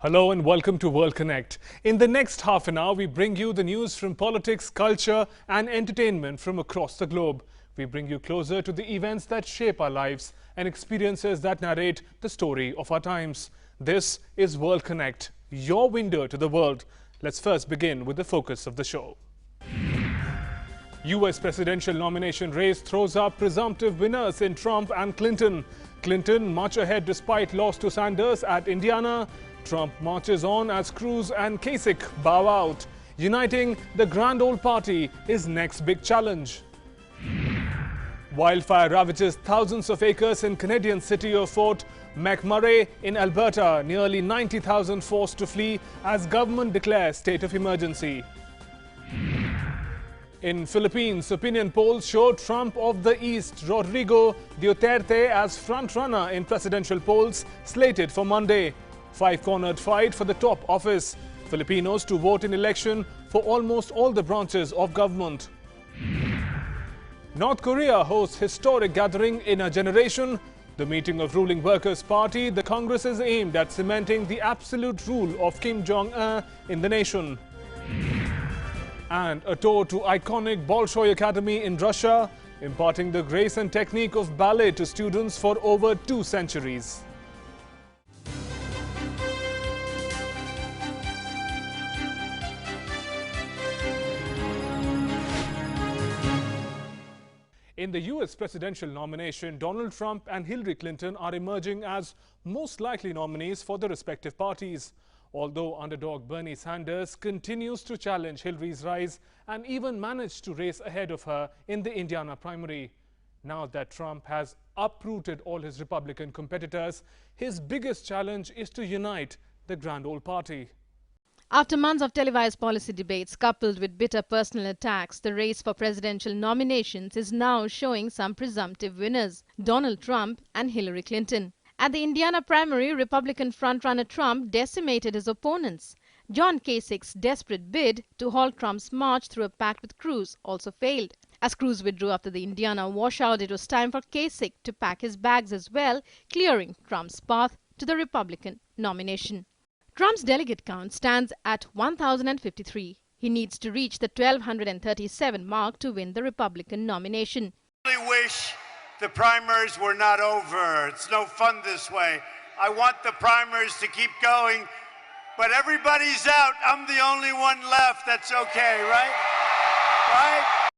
Hello and welcome to World Konnect. In the next half an hour, we bring you the news from politics, culture and entertainment from across the globe. We bring you closer to the events that shape our lives and experiences that narrate the story of our times. This is World Konnect, your window to the world. Let's first begin with the focus of the show. US presidential nomination race throws up presumptive winners in Trump and Clinton. Clinton much ahead despite loss to Sanders at Indiana. Trump marches on as Cruz and Kasich bow out. Uniting the grand old party is next big challenge. Wildfire ravages thousands of acres in Canadian city of Fort McMurray in Alberta. Nearly 90,000 forced to flee as government declares state of emergency. In Philippines, opinion polls show Trump of the East, Rodrigo Duterte as frontrunner in presidential polls slated for Monday. Five-cornered fight for the top office. Filipinos to vote in election for almost all the branches of government. North Korea hosts historic gathering in a generation. The meeting of ruling Workers' Party, the Congress is aimed at cementing the absolute rule of Kim Jong-un in the nation. And a tour to iconic Bolshoi Academy in Russia, imparting the grace and technique of ballet to students for over 2 centuries. In the US presidential nomination, Donald Trump and Hillary Clinton are emerging as most likely nominees for the respective parties. Although underdog Bernie Sanders continues to challenge Hillary's rise and even managed to race ahead of her in the Indiana primary. Now that Trump has uprooted all his Republican competitors, his biggest challenge is to unite the grand old party. After months of televised policy debates coupled with bitter personal attacks, the race for presidential nominations is now showing some presumptive winners, Donald Trump and Hillary Clinton. At the Indiana primary, Republican frontrunner Trump decimated his opponents. John Kasich's desperate bid to halt Trump's march through a pact with Cruz also failed. As Cruz withdrew after the Indiana washout, it was time for Kasich to pack his bags as well, clearing Trump's path to the Republican nomination. Trump's delegate count stands at 1,053. He needs to reach the 1,237 mark to win the Republican nomination. I really wish the primaries were not over. It's no fun this way. I want the primaries to keep going, but everybody's out. I'm the only one left. That's okay, right? Right?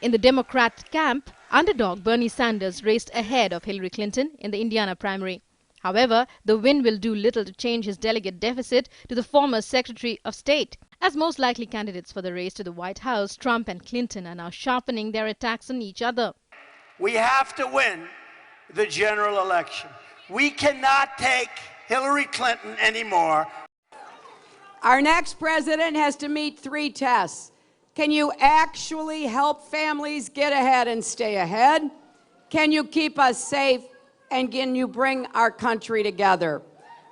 In the Democrat camp, underdog Bernie Sanders raced ahead of Hillary Clinton in the Indiana primary. However, the win will do little to change his delegate deficit to the former Secretary of State. As most likely candidates for the race to the White House, Trump and Clinton are now sharpening their attacks on each other. We have to win the general election. We cannot take Hillary Clinton anymore. Our next president has to meet 3 tests. Can you actually help families get ahead and stay ahead? Can you keep us safe? And can you bring our country together?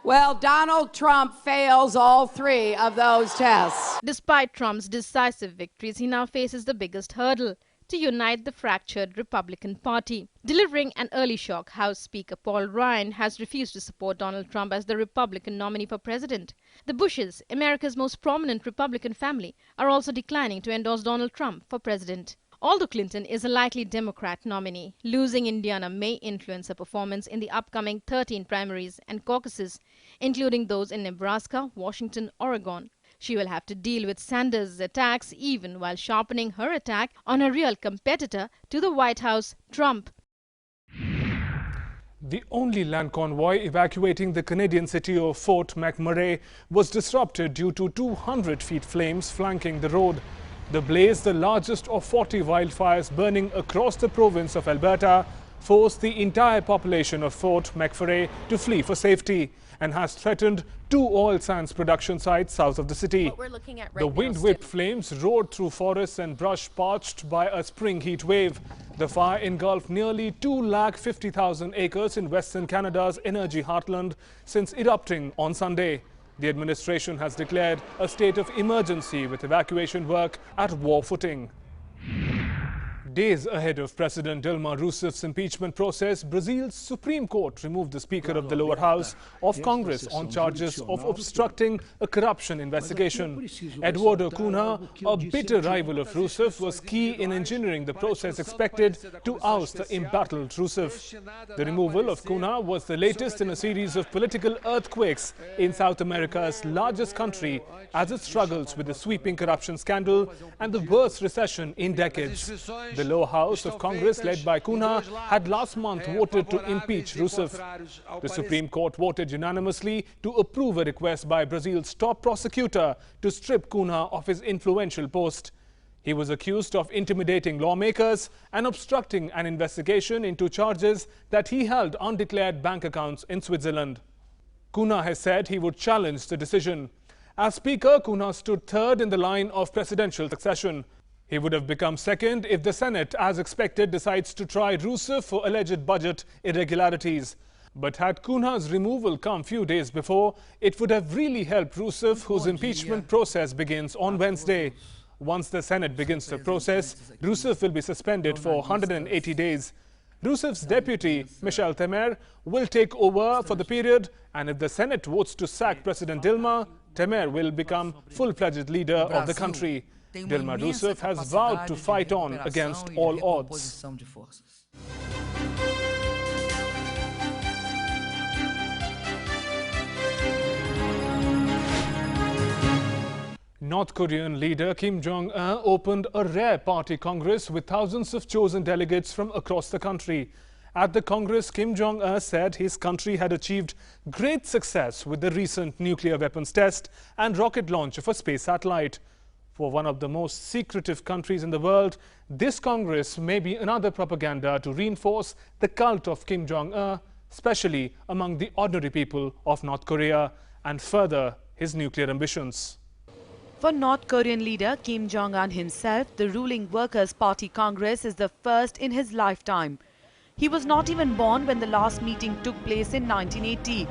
Well, Donald Trump fails all 3 of those tests. Despite Trump's decisive victories, he now faces the biggest hurdle: to unite the fractured Republican Party. Delivering an early shock, House Speaker Paul Ryan has refused to support Donald Trump as the Republican nominee for president. The Bushes, America's most prominent Republican family, are also declining to endorse Donald Trump for president. Although Clinton is a likely Democrat nominee, losing Indiana may influence her performance in the upcoming 13 primaries and caucuses, including those in Nebraska, Washington, Oregon. She will have to deal with Sanders' attacks even while sharpening her attack on her real competitor to the White House, Trump. The only land convoy evacuating the Canadian city of Fort McMurray was disrupted due to 200 feet flames flanking the road. The blaze, the largest of 40 wildfires burning across the province of Alberta, forced the entire population of Fort McMurray to flee for safety and has threatened 2 oil sands production sites south of the city. The wind-whipped flames roared through forests and brush parched by a spring heat wave. The fire engulfed nearly 250,000 acres in Western Canada's energy heartland since erupting on Sunday. The administration has declared a state of emergency with evacuation work at war footing. Days ahead of President Dilma Rousseff's impeachment process, Brazil's Supreme Court removed the Speaker of the lower house of Congress on charges of obstructing a corruption investigation. Eduardo Cunha, a bitter rival of Rousseff, was key in engineering the process expected to oust the embattled Rousseff. The removal of Cunha was the latest in a series of political earthquakes in South America's largest country as it struggles with the sweeping corruption scandal and the worst recession in decades. The lower house of Congress, led by Cunha, had last month voted to impeach Rousseff. The Supreme Court voted unanimously to approve a request by Brazil's top prosecutor to strip Cunha of his influential post. He was accused of intimidating lawmakers and obstructing an investigation into charges that he held undeclared bank accounts in Switzerland. Cunha has said he would challenge the decision. As Speaker, Cunha stood third in the line of presidential succession. He would have become second if the Senate, as expected, decides to try Rousseff for alleged budget irregularities. But had Cunha's removal come few days before, it would have really helped Rousseff, whose impeachment process begins on Wednesday. Once the Senate begins the process, Rousseff will be suspended for 180 days. Rousseff's deputy, Michel Temer, will take over for the period, and if the Senate votes to sack President Dilma, Temer will become full-fledged leader of the country. Dilma Rousseff has vowed to fight on against all odds. North Korean leader Kim Jong-un opened a rare party congress with thousands of chosen delegates from across the country. At the Congress, Kim Jong-un said his country had achieved great success with the recent nuclear weapons test and rocket launch of a space satellite. For one of the most secretive countries in the world, this Congress may be another propaganda to reinforce the cult of Kim Jong-un, especially among the ordinary people of North Korea, and further his nuclear ambitions. For North Korean leader Kim Jong-un himself, the ruling Workers' Party Congress is the first in his lifetime. He was not even born when the last meeting took place in 1980.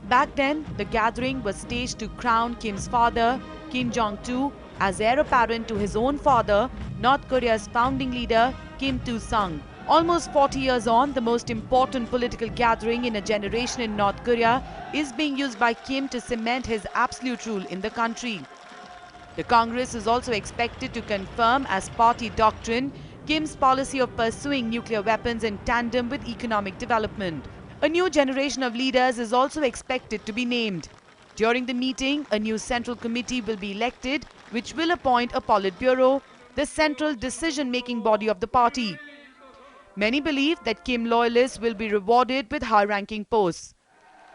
Back then, the gathering was staged to crown Kim's father, Kim Jong-il, as heir apparent to his own father, North Korea's founding leader, Kim Il-sung. Almost 40 years on, the most important political gathering in a generation in North Korea is being used by Kim to cement his absolute rule in the country. The Congress is also expected to confirm as party doctrine Kim's policy of pursuing nuclear weapons in tandem with economic development. A new generation of leaders is also expected to be named. During the meeting, a new central committee will be elected, which will appoint a Politburo, the central decision-making body of the party. Many believe that Kim loyalists will be rewarded with high-ranking posts.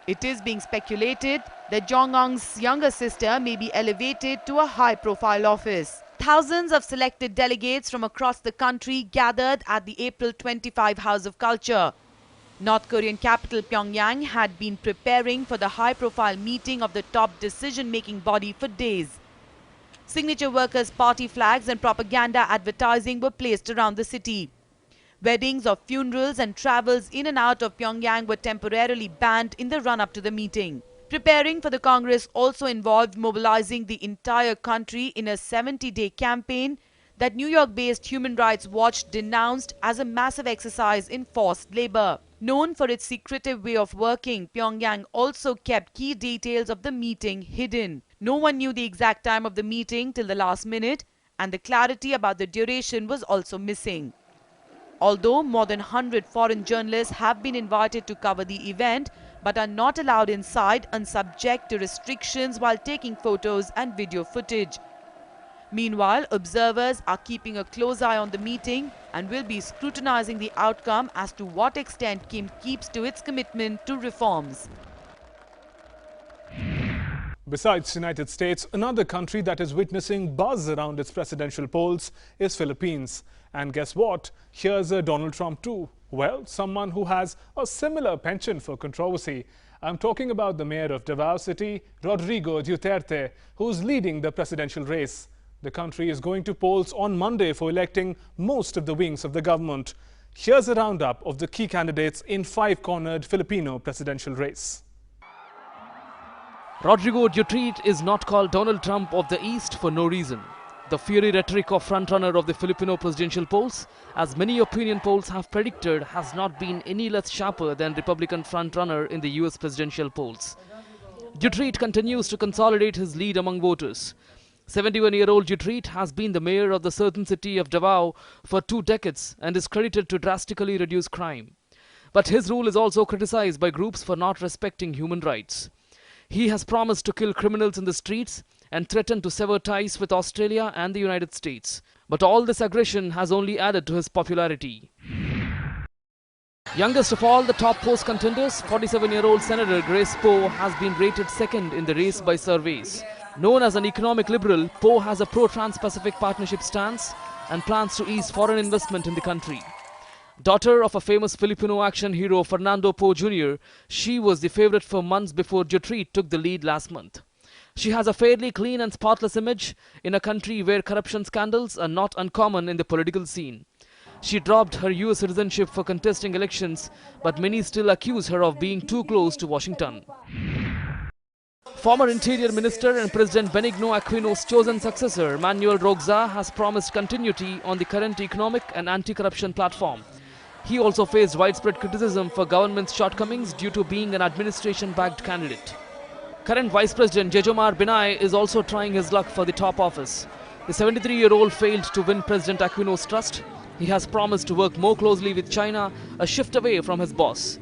It is being speculated that Jong-un's younger sister may be elevated to a high-profile office. Thousands of selected delegates from across the country gathered at the April 25 House of Culture. North Korean capital Pyongyang had been preparing for the high-profile meeting of the top decision-making body for days. Signature Workers' Party flags and propaganda advertising were placed around the city. Weddings or funerals and travels in and out of Pyongyang were temporarily banned in the run-up to the meeting. Preparing for the Congress also involved mobilizing the entire country in a 70-day campaign that New York-based Human Rights Watch denounced as a massive exercise in forced labor. Known for its secretive way of working, Pyongyang also kept key details of the meeting hidden. No one knew the exact time of the meeting till the last minute, and the clarity about the duration was also missing. Although more than 100 foreign journalists have been invited to cover the event, but are not allowed inside and subject to restrictions while taking photos and video footage. Meanwhile, observers are keeping a close eye on the meeting and will be scrutinizing the outcome as to what extent Kim keeps to its commitment to reforms. Besides the United States, another country that is witnessing buzz around its presidential polls is Philippines. And guess what? Here's a Donald Trump too. Well, someone who has a similar penchant for controversy. I'm talking about the mayor of Davao City, Rodrigo Duterte, who's leading the presidential race. The country is going to polls on Monday for electing most of the wings of the government. Here's a roundup of the key candidates in five-cornered Filipino presidential race. Rodrigo Duterte is not called Donald Trump of the East for no reason. The fiery rhetoric of frontrunner of the Filipino presidential polls, as many opinion polls have predicted, has not been any less sharper than Republican frontrunner in the US presidential polls. Duterte continues to consolidate his lead among voters. 71-year-old Duterte has been the mayor of the southern city of Davao for 2 decades and is credited to drastically reduce crime. But his rule is also criticized by groups for not respecting human rights. He has promised to kill criminals in the streets and threatened to sever ties with Australia and the United States. But all this aggression has only added to his popularity. Youngest of all the top post contenders, 47-year-old Senator Grace Poe has been rated second in the race by surveys. Known as an economic liberal, Poe has a pro-Trans-Pacific Partnership stance and plans to ease foreign investment in the country. Daughter of a famous Filipino action hero Fernando Poe Jr., she was the favorite for months before Duterte took the lead last month. She has a fairly clean and spotless image in a country where corruption scandals are not uncommon in the political scene. She dropped her US citizenship for contesting elections, but many still accuse her of being too close to Washington. Former Interior Minister and President Benigno Aquino's chosen successor, Manuel Rogza, has promised continuity on the current economic and anti-corruption platform. He also faced widespread criticism for government's shortcomings due to being an administration-backed candidate. Current Vice President Jejomar Binay is also trying his luck for the top office. The 73-year-old failed to win President Aquino's trust. He has promised to work more closely with China, a shift away from his boss.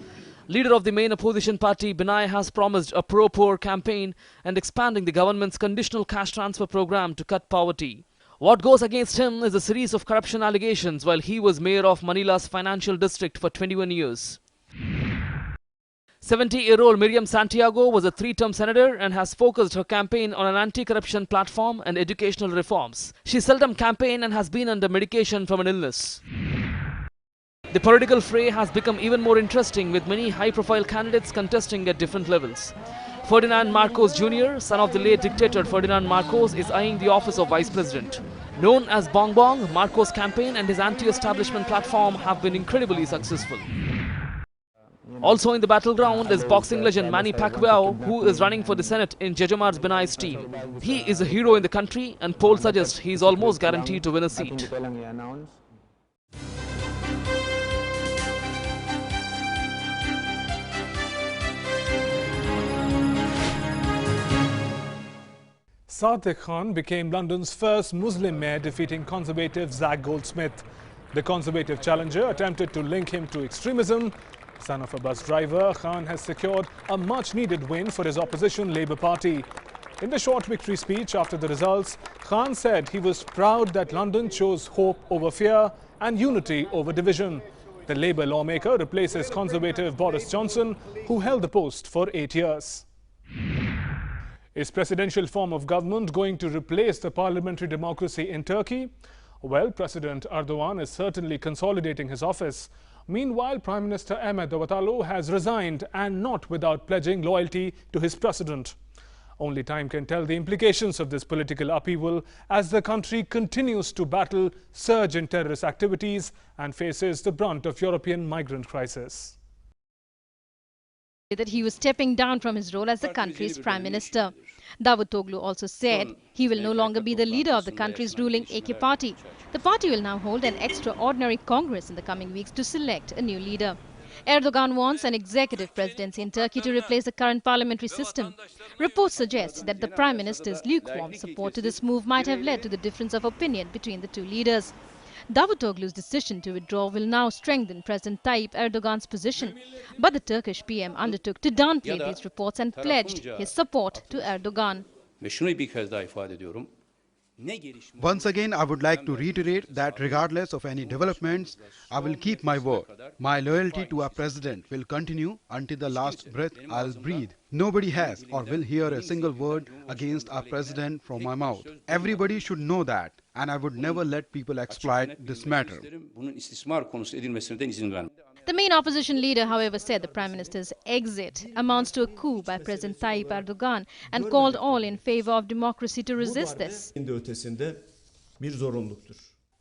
Leader of the main opposition party, Binay has promised a pro-poor campaign and expanding the government's conditional cash transfer program to cut poverty. What goes against him is a series of corruption allegations while he was mayor of Manila's financial district for 21 years. 70-year-old Miriam Santiago was a 3-term senator and has focused her campaign on an anti-corruption platform and educational reforms. She seldom campaigned and has been under medication from an illness. The political fray has become even more interesting with many high-profile candidates contesting at different levels. Ferdinand Marcos Jr., son of the late dictator Ferdinand Marcos, is eyeing the office of Vice President. Known as Bong Bong, Marcos' campaign and his anti-establishment platform have been incredibly successful. Also in the battleground is boxing legend Manny Pacquiao, who is running for the Senate in Jejomar Binay's team. He is a hero in the country and polls suggest he is almost guaranteed to win a seat. Sadiq Khan became London's first Muslim mayor, defeating Conservative Zach Goldsmith. The Conservative challenger attempted to link him to extremism. Son of a bus driver, Khan has secured a much-needed win for his opposition Labour Party. In the short victory speech after the results, Khan said he was proud that London chose hope over fear and unity over division. The Labour lawmaker replaces Conservative Boris Johnson, who held the post for 8 years. Is presidential form of government going to replace the parliamentary democracy in Turkey? Well, President Erdogan is certainly consolidating his office. Meanwhile, Prime Minister Ahmed Davutoglu has resigned, and not without pledging loyalty to his president. Only time can tell the implications of this political upheaval as the country continues to battle surge in terrorist activities and faces the brunt of European migrant crisis. That he was stepping down from his role as the country's prime minister. Davutoglu also said he will no longer be the leader of the country's ruling AK party. The party will now hold an extraordinary congress in the coming weeks to select a new leader. Erdogan wants an executive presidency in Turkey to replace the current parliamentary system. Reports suggest that the prime minister's lukewarm support to this move might have led to the difference of opinion between the two leaders. Davutoglu's decision to withdraw will now strengthen President Tayyip Erdogan's position. But the Turkish PM undertook to downplay these reports and pledged his support to Erdogan. Once again, I would like to reiterate that regardless of any developments, I will keep my word. My loyalty to our president will continue until the last breath I'll breathe. Nobody has or will hear a single word against our president from my mouth. Everybody should know that, and I would never let people exploit this matter. The main opposition leader, however, said the Prime Minister's exit amounts to a coup by President Tayyip Erdogan and called all in favor of democracy to resist this.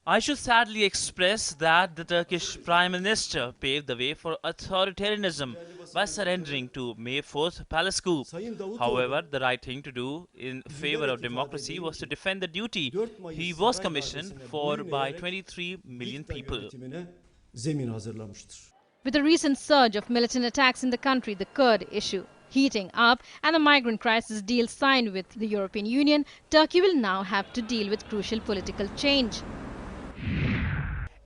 I should sadly express that the Turkish Prime Minister paved the way for authoritarianism by surrendering to May 4th palace coup. However, the right thing to do in favor of democracy was to defend the duty he was commissioned for by 23 million people. With the recent surge of militant attacks in the country, the Kurd issue heating up, and the migrant crisis deal signed with the European Union, Turkey will now have to deal with crucial political change.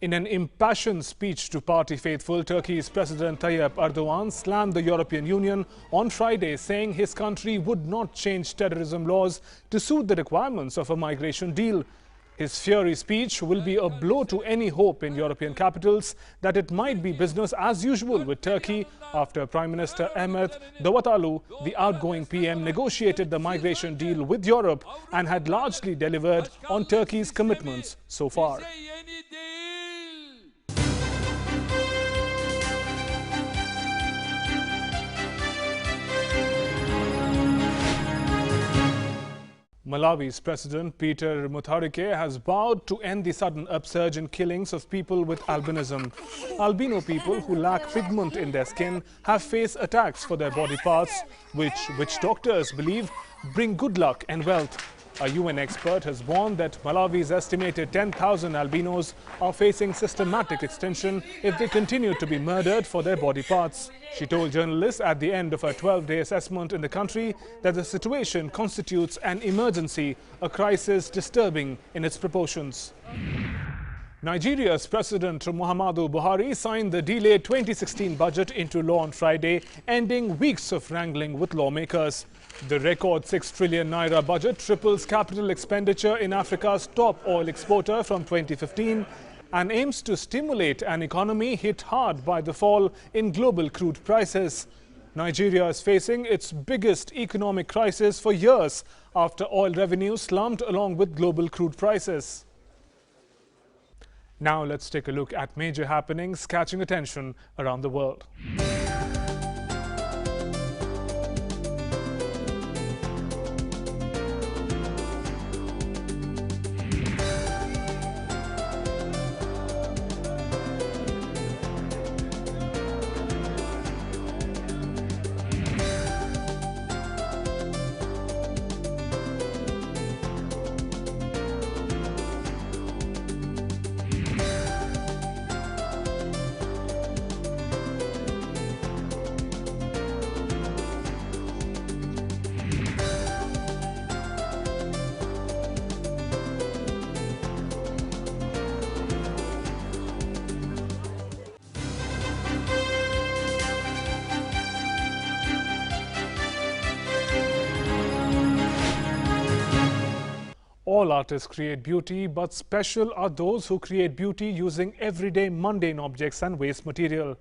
In an impassioned speech to party faithful, Turkey's President Tayyip Erdogan slammed the European Union on Friday, saying his country would not change terrorism laws to suit the requirements of a migration deal. His fiery speech will be a blow to any hope in European capitals that it might be business as usual with Turkey after Prime Minister Ahmet Davutoglu, the outgoing PM, negotiated the migration deal with Europe and had largely delivered on Turkey's commitments so far. Malawi's President Peter Mutharike has vowed to end the sudden upsurge in killings of people with albinism. Albino people who lack pigment in their skin have faced attacks for their body parts, which doctors believe bring good luck and wealth. A UN expert has warned that Malawi's estimated 10,000 albinos are facing systematic extinction if they continue to be murdered for their body parts. She told journalists at the end of her 12-day assessment in the country that the situation constitutes an emergency, a crisis disturbing in its proportions. Nigeria's President Muhammadu Buhari signed the delayed 2016 budget into law on Friday, ending weeks of wrangling with lawmakers. The record 6 trillion naira budget triples capital expenditure in Africa's top oil exporter from 2015 and aims to stimulate an economy hit hard by the fall in global crude prices. Nigeria is facing its biggest economic crisis for years after oil revenues slumped along with global crude prices. Now let's take a look at major happenings catching attention around the world. All artists create beauty, but special are those who create beauty using everyday mundane objects and waste material.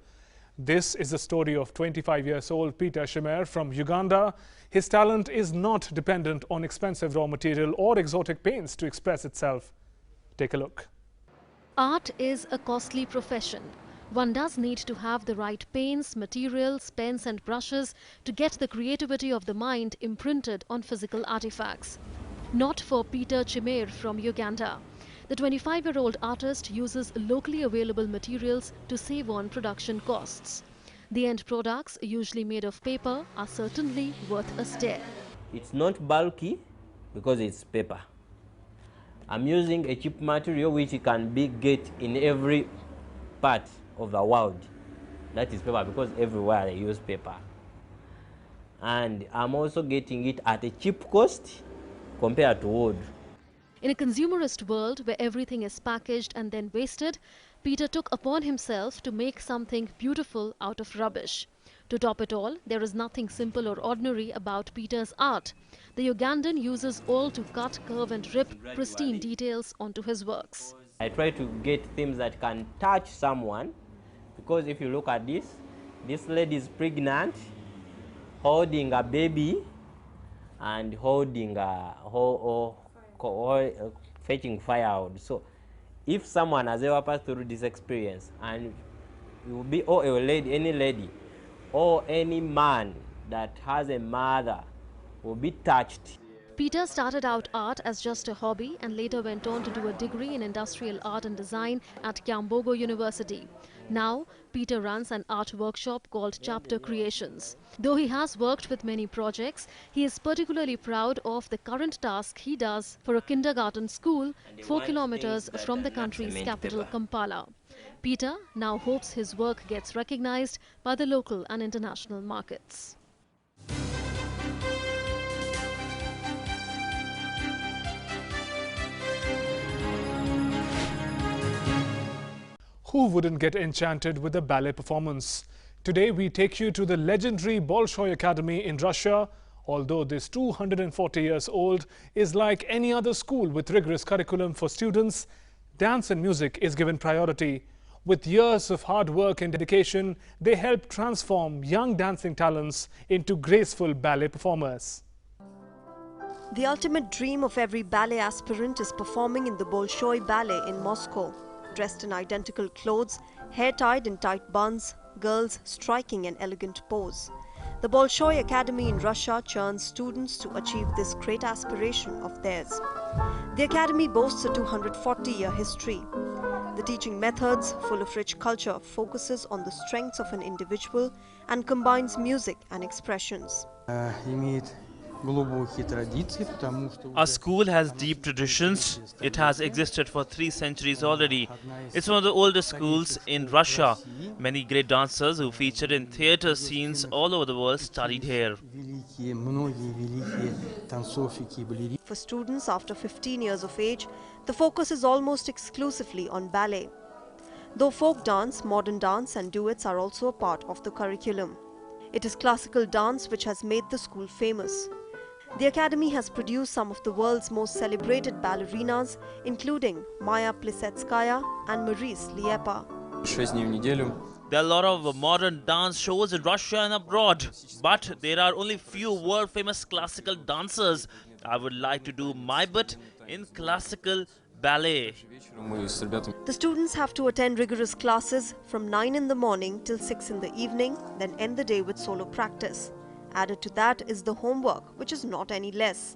This is the story of 25-year-old Peter Shimer from Uganda. His talent is not dependent on expensive raw material or exotic paints to express itself. Take a look. Art is a costly profession. One does need to have the right paints, materials, pens and brushes to get the creativity of the mind imprinted on physical artifacts. Not for Peter Shimer from Uganda. The 25-year-old artist uses locally available materials to save on production costs. The end products, usually made of paper, are certainly worth a stare. It's not bulky because it's paper. I'm using a cheap material which can be get in every part of the world. That is paper, because everywhere they use paper. And I'm also getting it at a cheap cost compared to wood. In a consumerist world where everything is packaged and then wasted, Peter took upon himself to make something beautiful out of rubbish. To top it all, there is nothing simple or ordinary about Peter's art. The Ugandan uses all to cut, curve and rip pristine details onto his works. I try to get themes that can touch someone, because if you look at this lady is pregnant, holding a baby, and holding fetching firewood. So if someone has ever passed through this experience, and you will be, or a lady, any lady, or any man that has a mother will be touched Peter started out art as just a hobby and later went on to do a degree in industrial art and design at Kyambogo University. Now, Peter runs an art workshop called Chapter Creations. Though he has worked with many projects, he is particularly proud of the current task he does for a kindergarten school 4 kilometers from the country's capital, Kampala. Peter now hopes his work gets recognized by the local and international markets. Who wouldn't get enchanted with a ballet performance? Today we take you to the legendary Bolshoi Academy in Russia. Although this 240 years old is like any other school with rigorous curriculum for students, dance and music is given priority. With years of hard work and dedication, they help transform young dancing talents into graceful ballet performers. The ultimate dream of every ballet aspirant is performing in the Bolshoi Ballet in Moscow. Dressed in identical clothes, hair tied in tight buns, girls striking an elegant pose. The Bolshoi Academy in Russia churns students to achieve this great aspiration of theirs. The academy boasts a 240-year history. The teaching methods, full of rich culture, focuses on the strengths of an individual and combines music and expressions. Our school has deep traditions. It has existed for 3 centuries already. It's one of the oldest schools in Russia. Many great dancers who featured in theatre scenes all over the world studied here. For students after 15 years of age, the focus is almost exclusively on ballet. Though folk dance, modern dance and duets are also a part of the curriculum. It is classical dance which has made the school famous. The academy has produced some of the world's most celebrated ballerinas, including Maya Plisetskaya and Maurice Liepa. There are a lot of modern dance shows in Russia and abroad, but there are only few world-famous classical dancers. I would like to do my bit in classical ballet. The students have to attend rigorous classes from 9 in the morning till 6 in the evening, then end the day with solo practice. Added to that is the homework, which is not any less.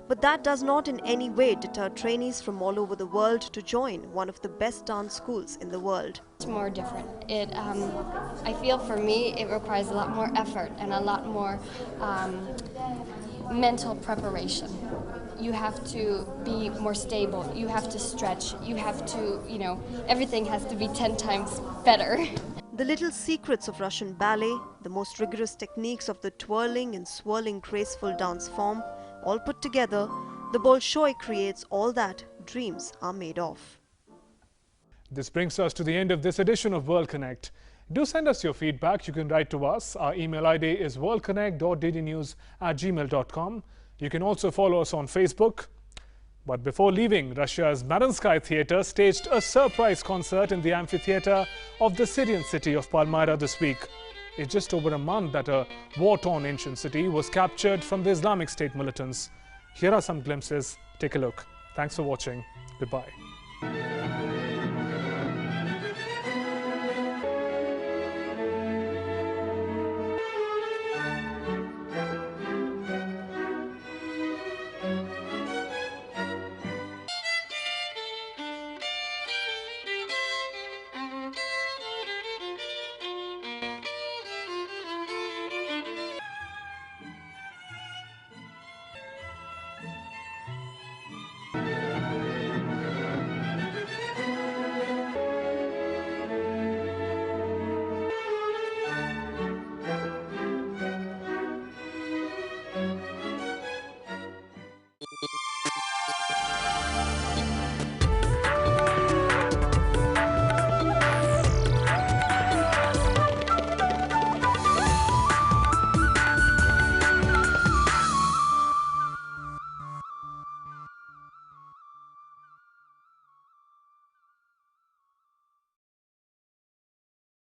But that does not in any way deter trainees from all over the world to join one of the best dance schools in the world. It's more different. I feel for me it requires a lot more effort and a lot more mental preparation. You have to be more stable, you have to stretch, you have to, everything has to be 10 times better. The little secrets of Russian ballet, the most rigorous techniques of the twirling and swirling graceful dance form, all put together, the Bolshoi creates all that dreams are made of. This brings us to the end of this edition of World Konnect. Do send us your feedback. You can write to us. Our email ID is worldkonnect.ddnews@gmail.com. You can also follow us on Facebook. But before leaving, Russia's Mariinsky Theatre staged a surprise concert in the amphitheatre of the Syrian city of Palmyra this week. It's just over a month that a war-torn ancient city was captured from the Islamic State militants. Here are some glimpses. Take a look. Thanks for watching. Goodbye.